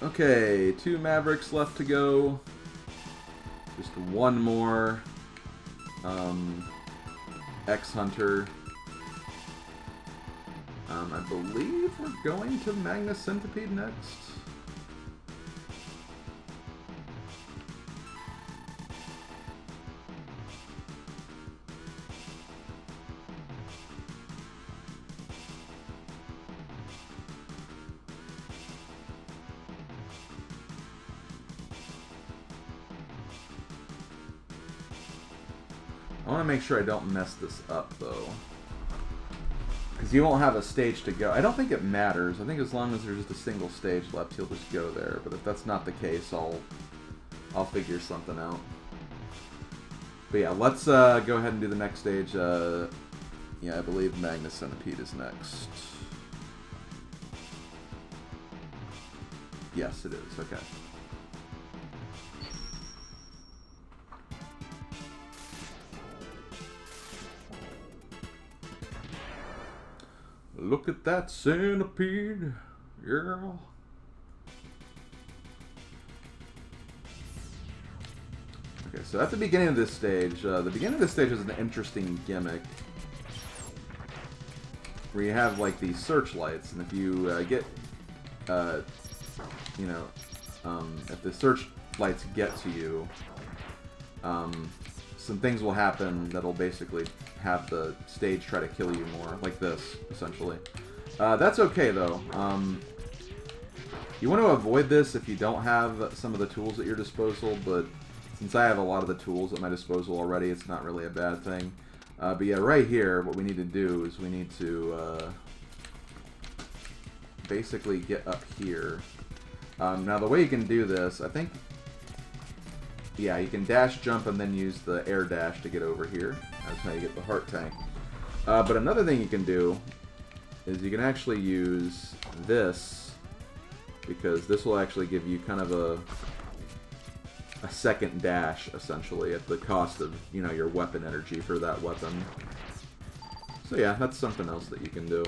Okay, 2 Mavericks left to go. Just one more X-Hunter. I believe we're going to Magna Centipede next. I want to make sure I don't mess this up, though. Because you won't have a stage to go. I don't think it matters. I think as long as there's just a single stage left, he'll just go there. But if that's not the case, I'll figure something out. But yeah, let's go ahead and do the next stage. Yeah, I believe Magna Centipede is next. Yes, it is. Okay. Look at that centipede, girl. Okay, so at the beginning of this stage, the beginning of this stage is an interesting gimmick. Where you have, like, these searchlights, and if you get, you know, if the searchlights get to you, some things will happen that'll basically have the stage try to kill you more, like this, essentially. That's okay, though. You want to avoid this if you don't have some of the tools at your disposal, but since I have a lot of the tools at my disposal already, it's not really a bad thing. But yeah, right here, what we need to do is we need to basically get up here. Now, the way you can do this, I think... Yeah, you can dash, jump, and then use the air dash to get over here. That's how you get the heart tank. But another thing you can do is you can actually use this, because this will actually give you kind of a second dash, essentially, at the cost of, you know, your weapon energy for that weapon. So yeah, that's something else that you can do.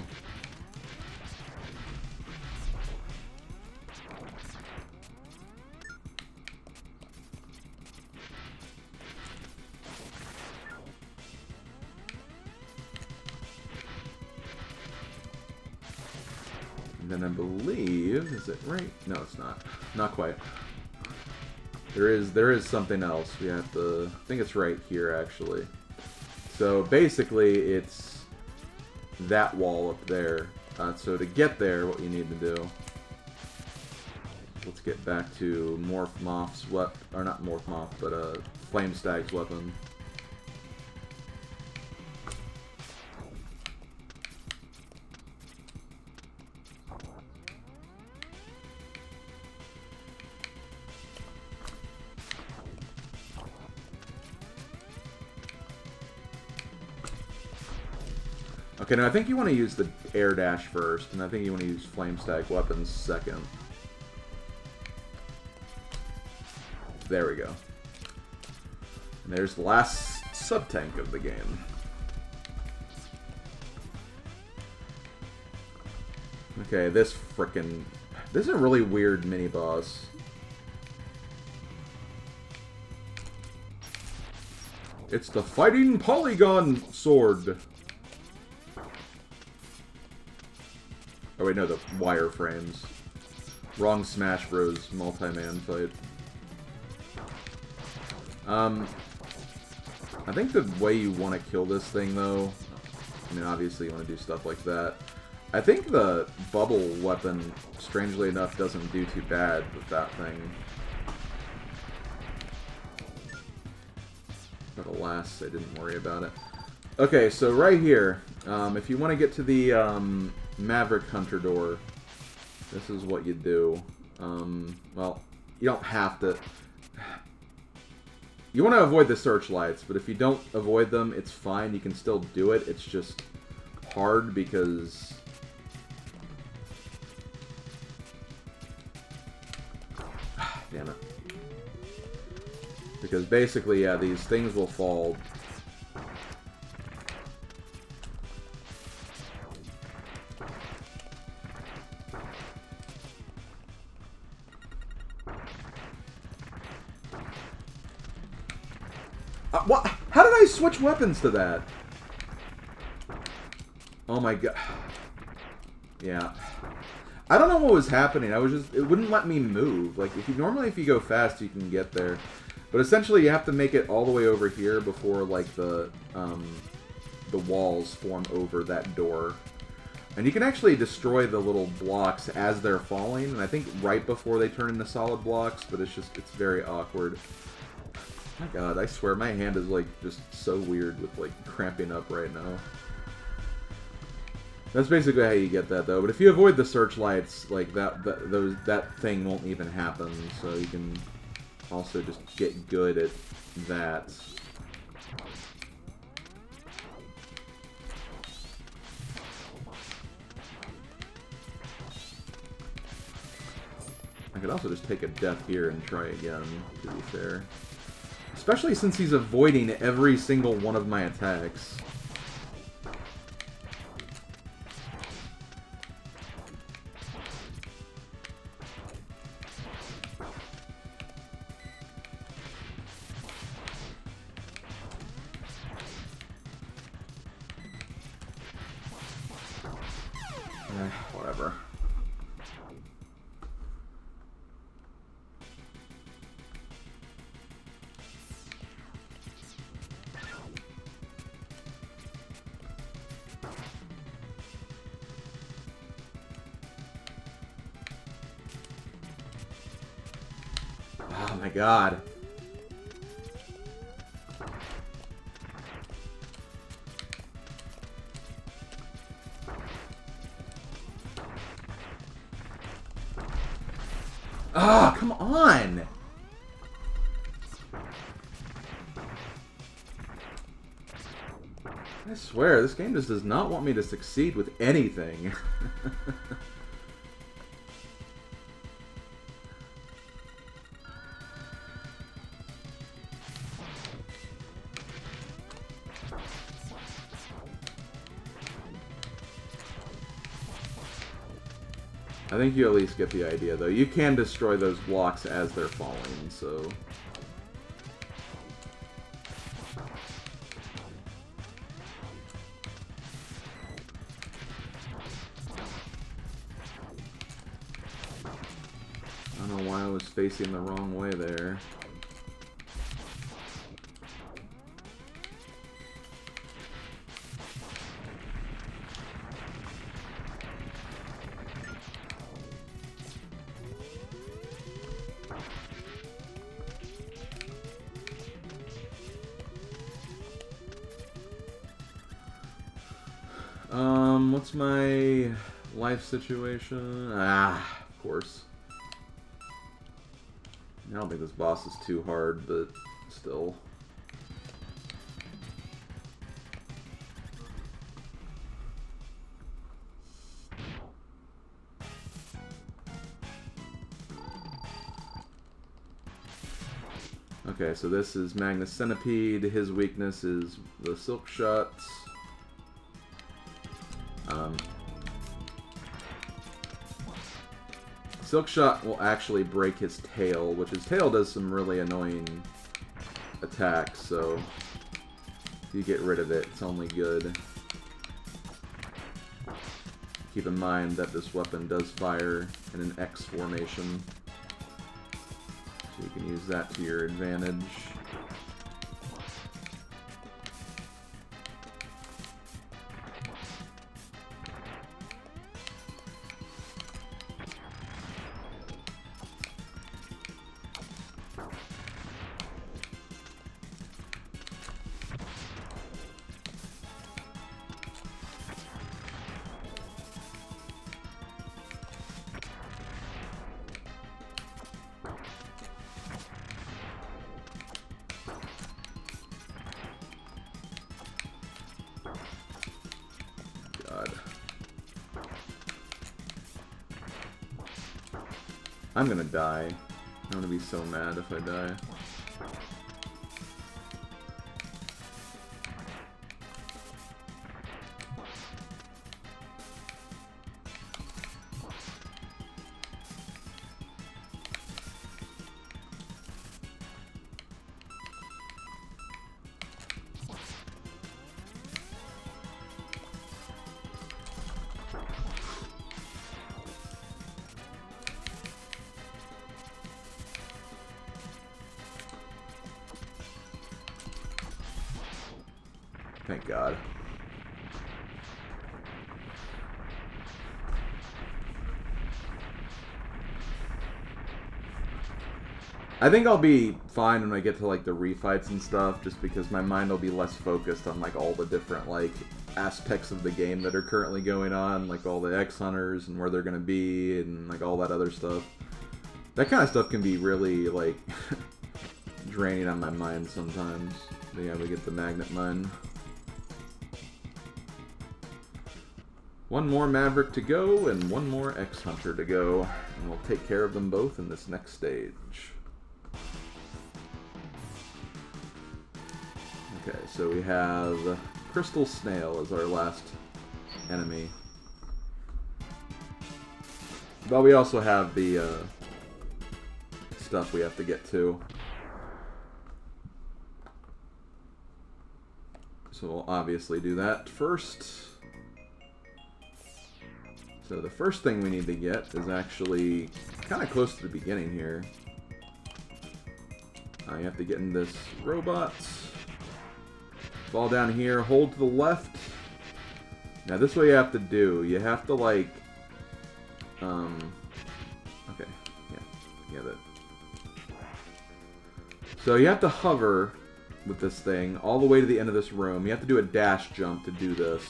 And then I believe, is it right? No, it's not. Not quite. There is something else. We have to, I think it's right here, actually. So basically, it's that wall up there. So to get there, what you need to do, let's get back to Morph Moth's weapon, or not Morph Moth, but Flame Stag's weapon. Okay, now I think you want to use the air dash first, and I think you want to use Flame Stag weapons second. There we go. And there's the last sub-tank of the game. Okay, this is a really weird mini-boss. It's the Fighting Polygon Sword. Oh wait, no, the wireframes. Wrong Smash Bros. Multi-man fight. I think the way you want to kill this thing, though, I mean, obviously you want to do stuff like that. I think the bubble weapon, strangely enough, doesn't do too bad with that thing. But alas, I didn't worry about it. Okay, so right here, if you want to get to the Maverick Hunter door, this is what you do. Well, you don't have to. You want to avoid the searchlights, but if you don't avoid them, it's fine. You can still do it. It's just hard because... Damn it. Because basically, yeah, these things will fall. What? How did I switch weapons to that? Oh my god. Yeah. I don't know what was happening. I was just... It wouldn't let me move. Like, normally if you go fast, you can get there. But essentially, you have to make it all the way over here before, like, the walls form over that door. And you can actually destroy the little blocks as they're falling, and I think right before they turn into solid blocks, but it's very awkward. My god, I swear my hand is, like, just so weird with, like, cramping up right now. That's basically how you get that, though. But if you avoid the searchlights, like, that thing won't even happen, so you can also just get good at that. I could also just take a death here and try again, to be fair. Especially since he's avoiding every single one of my attacks. Whatever. Oh my god. Ah, come on! I swear, this game just does not want me to succeed with anything. I think you at least get the idea, though. You can destroy those blocks as they're falling, so... I don't know why I was facing the wrong way there. What's my life situation? Ah, of course. I don't think this boss is too hard, but still. Okay, so this is Magna Centipede. His weakness is the Silk Shot. Silk Shot will actually break his tail, which his tail does some really annoying attacks, so if you get rid of it, it's only good. Keep in mind that this weapon does fire in an X formation, so you can use that to your advantage. I'm gonna die. I'm gonna be so mad if I die. Thank God. I think I'll be fine when I get to, like, the refights and stuff, just because my mind will be less focused on, like, all the different, like, aspects of the game that are currently going on, like all the X-Hunters and where they're going to be, and, like, all that other stuff. That kind of stuff can be really, like, draining on my mind sometimes. But yeah, we get the Magnet Mine. One more Maverick to go, and one more X-Hunter to go. And we'll take care of them both in this next stage. Okay, so we have Crystal Snail as our last enemy. But we also have the stuff we have to get to. So we'll obviously do that first. So the first thing we need to get is actually kind of close to the beginning here. You have to get in this robot. Fall down here, hold to the left. Now this is what you have to do. You have to, like, okay, yeah, get it. So you have to hover with this thing all the way to the end of this room. You have to do a dash jump to do this.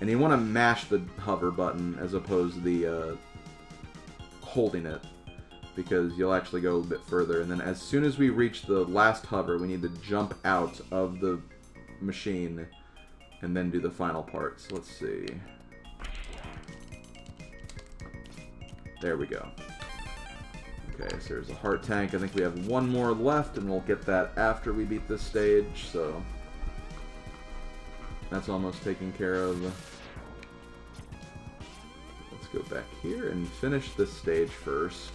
And you want to mash the hover button as opposed to the holding it, because you'll actually go a bit further. And then as soon as we reach the last hover, we need to jump out of the machine and then do the final part. So let's see. There we go. Okay, so there's a heart tank. I think we have one more left, and we'll get that after we beat this stage, so that's almost taken care of. Let's go back here and finish this stage first.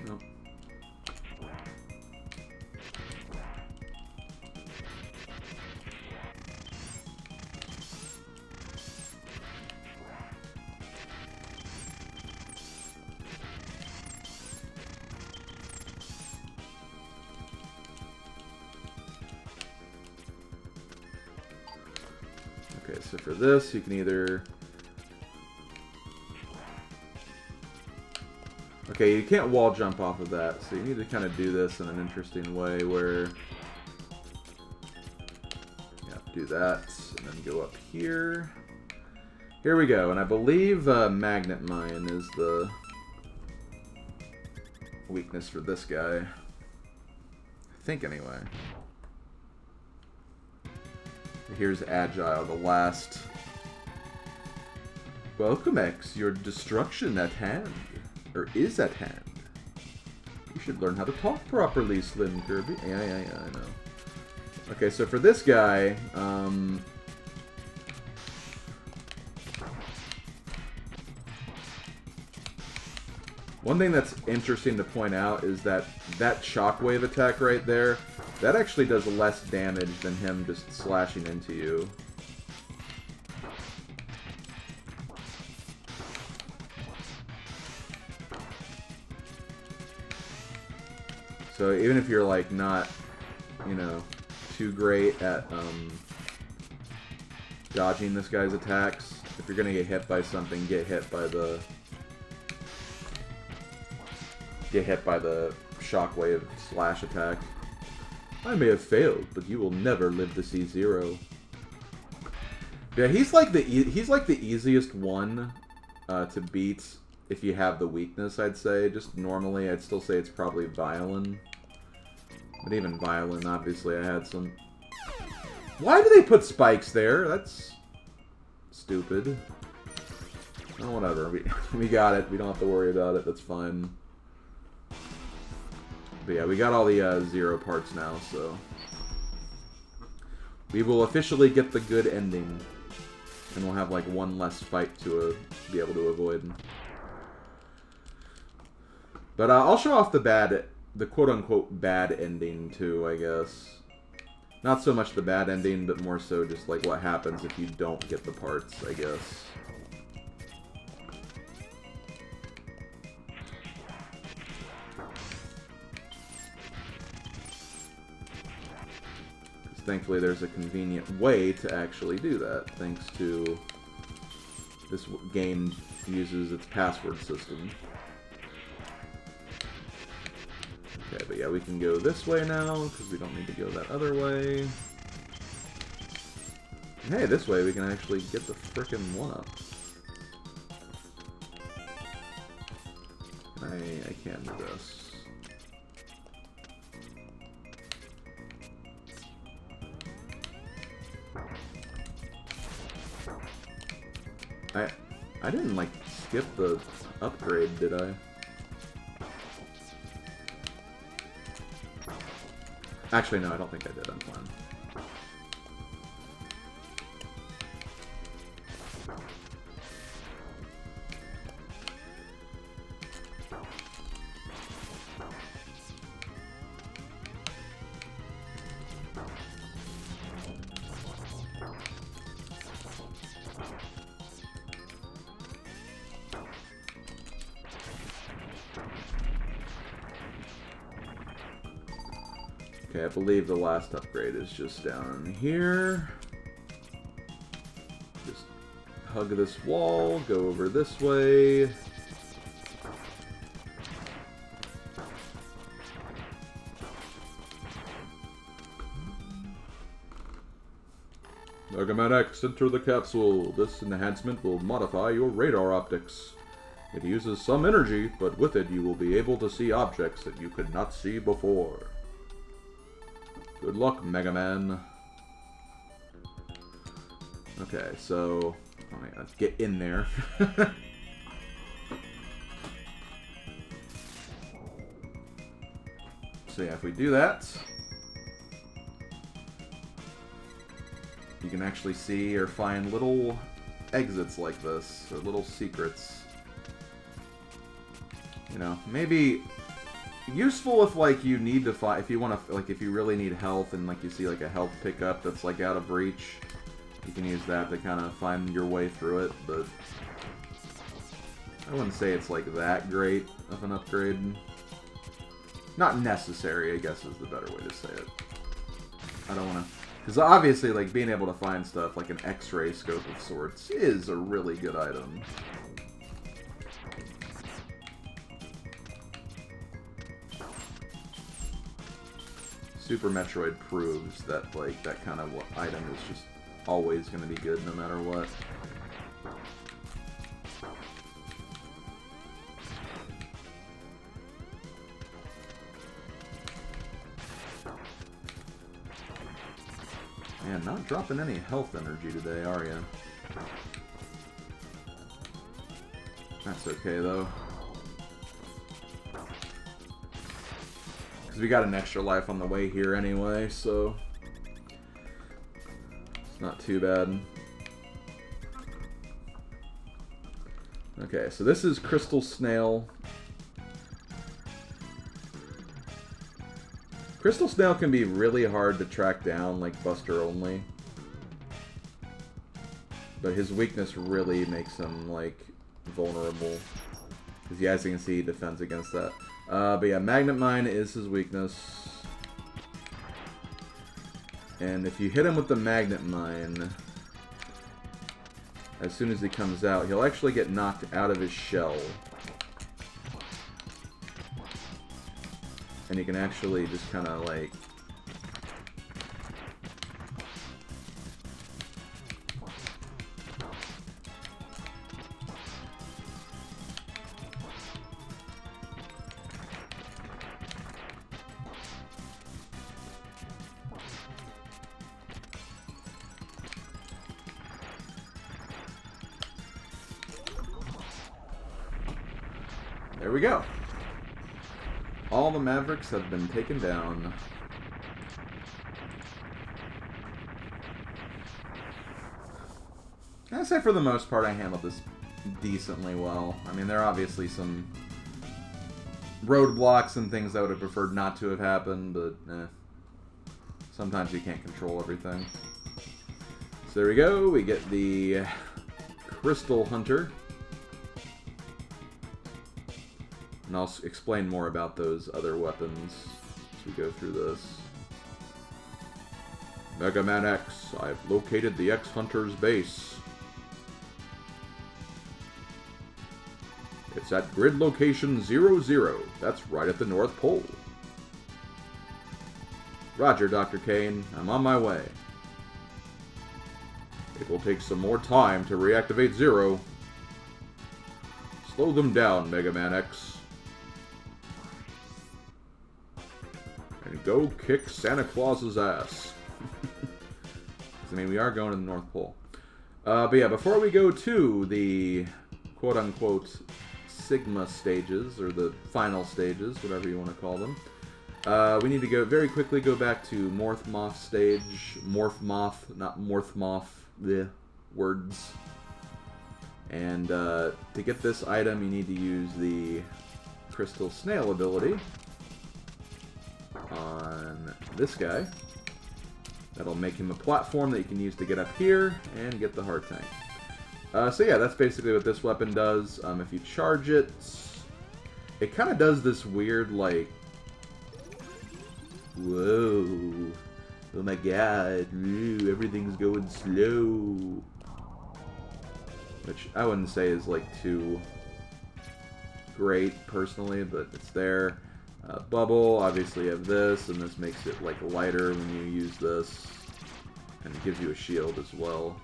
Nope. Okay, so for this, you can either... Okay, you can't wall jump off of that, so you need to kind of do this in an interesting way where... Yeah, do that, and then go up here. Here we go, and I believe Magnet Mine is the weakness for this guy. I think, anyway. Here's Agile, the last. Welcome, X. Your destruction at hand. Or is at hand. You should learn how to talk properly, SlimKirby. Yeah, I know. Okay, so for this guy, one thing that's interesting to point out is that that shockwave attack right there, that actually does less damage than him just slashing into you. So even if you're, like, not, you know, too great at dodging this guy's attacks, if you're gonna get hit by something, get hit by the shockwave slash attack. I may have failed, but you will never live to see zero. Yeah, he's like the easiest one to beat if you have the weakness, I'd say. Just normally, I'd still say it's probably Violin. But even Violin, obviously, I had some... Why do they put spikes there? That's stupid. Oh, whatever. We got it. We don't have to worry about it. That's fine. But yeah, we got all the zero parts now, so... We will officially get the good ending. And we'll have, like, one less fight to be able to avoid. But I'll show off the bad the quote-unquote bad ending, too, I guess. Not so much the bad ending, but more so just, like, what happens if you don't get the parts, I guess. Thankfully, there's a convenient way to actually do that, thanks to this game uses its password system. Okay, but yeah, we can go this way now, because we don't need to go that other way. And hey, this way we can actually get the frickin' one-up. I can do this. I didn't, like, skip the upgrade, did I? Actually, no, I don't think I did. I'm fine. Okay, I believe the last upgrade is just down here. Just hug this wall, go over this way. Mega Man X, enter the capsule. This enhancement will modify your radar optics. It uses some energy, but with it you will be able to see objects that you could not see before. Good luck, Mega Man. Okay, so let's get in there. So yeah, if we do that, you can actually see or find little exits like this, or little secrets. You know, maybe useful if, like, you need to find, if you want to, like, if you really need health and, like, you see, like, a health pickup that's, like, out of reach, you can use that to kind of find your way through it, but I wouldn't say it's, like, that great of an upgrade. Not necessary, I guess, is the better way to say it. I don't want to, because obviously, like, being able to find stuff, like an X-ray scope of sorts, is a really good item. Super Metroid proves that, like, that kind of item is just always going to be good no matter what. Man, not dropping any health energy today, are you? That's okay, though. Because we got an extra life on the way here anyway, so it's not too bad. Okay, so this is Crystal Snail. Crystal Snail can be really hard to track down, like Buster only. But his weakness really makes him, like, vulnerable. Because as you can see, he defends against that. But yeah, Magnet Mine is his weakness. And if you hit him with the Magnet Mine, as soon as he comes out, he'll actually get knocked out of his shell. And you can actually just kind of, like, there we go. All the Mavericks have been taken down. I'd say for the most part I handled this decently well. I mean, there are obviously some roadblocks and things I would have preferred not to have happened, but sometimes you can't control everything. So there we go, we get the Crystal Hunter. And I'll explain more about those other weapons as we go through this. Mega Man X, I've located the X-Hunter's base. It's at grid location 00. That's right at the North Pole. Roger, Dr. Kane. I'm on my way. It will take some more time to reactivate Zero. Slow them down, Mega Man X. And go kick Santa Claus's ass. I mean, we are going to the North Pole. But yeah, before we go to the quote-unquote Sigma stages, or the final stages, whatever you want to call them, we need to very quickly go back to Morph-Moth stage. Morph-Moth, not Morph-Moth, the words. And to get this item, you need to use the Crystal Snail ability on this guy. That'll make him a platform that you can use to get up here and get the heart tank. So yeah, that's basically what this weapon does. If you charge it, it kind of does this weird, like, whoa, oh my god, ooh, everything's going slow. Which I wouldn't say is, like, too great, personally, but it's there. Bubble, obviously you have this, and this makes it, like, lighter when you use this. And it gives you a shield as well.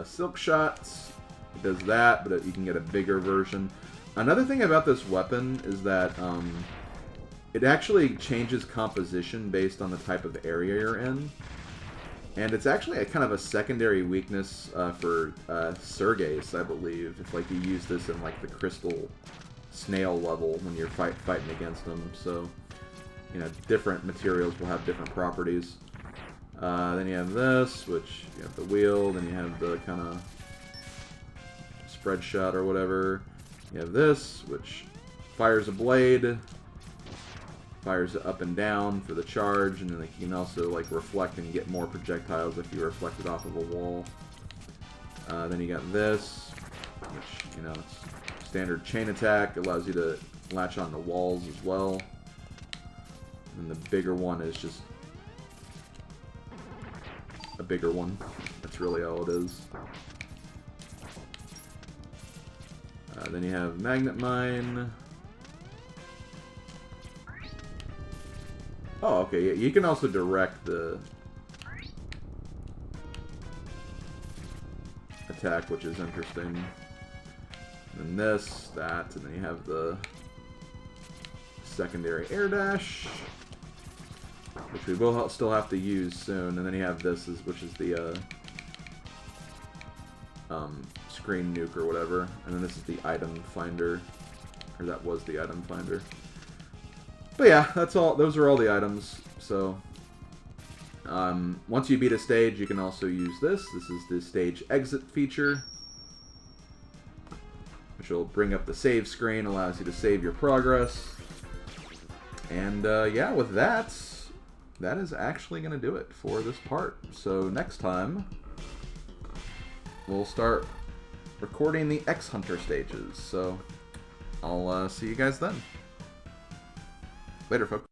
Silk Shots, it does that, but you can get a bigger version. Another thing about this weapon is that it actually changes composition based on the type of area you're in. And it's actually a kind of a secondary weakness for Sergeis, I believe. If like you use this in like the Crystal Snail level when you're fighting against them. So, you know, different materials will have different properties. Then you have this, which you have the wheel. Then you have the kind of spread shot or whatever. You have this, which fires a blade. Fires it up and down for the charge, and then you can also like reflect and get more projectiles if you reflect it off of a wall. Then you got this, which, you know, it's standard chain attack, allows you to latch on the walls as well. And the bigger one is just a bigger one. That's really all it is. Then you have Magnet Mine. Oh, okay, yeah, you can also direct the attack, which is interesting. And then this, that, and then you have the secondary air dash, which we will still have to use soon. And then you have this, which is the screen nuke or whatever. And then this is the item finder, or that was the item finder. But yeah, that's all. Those are all the items. So once you beat a stage, you can also use this. This is the stage exit feature, which will bring up the save screen, allows you to save your progress. And yeah, with that, that is actually going to do it for this part. So next time, we'll start recording the X-Hunter stages. So I'll see you guys then. Later, folks.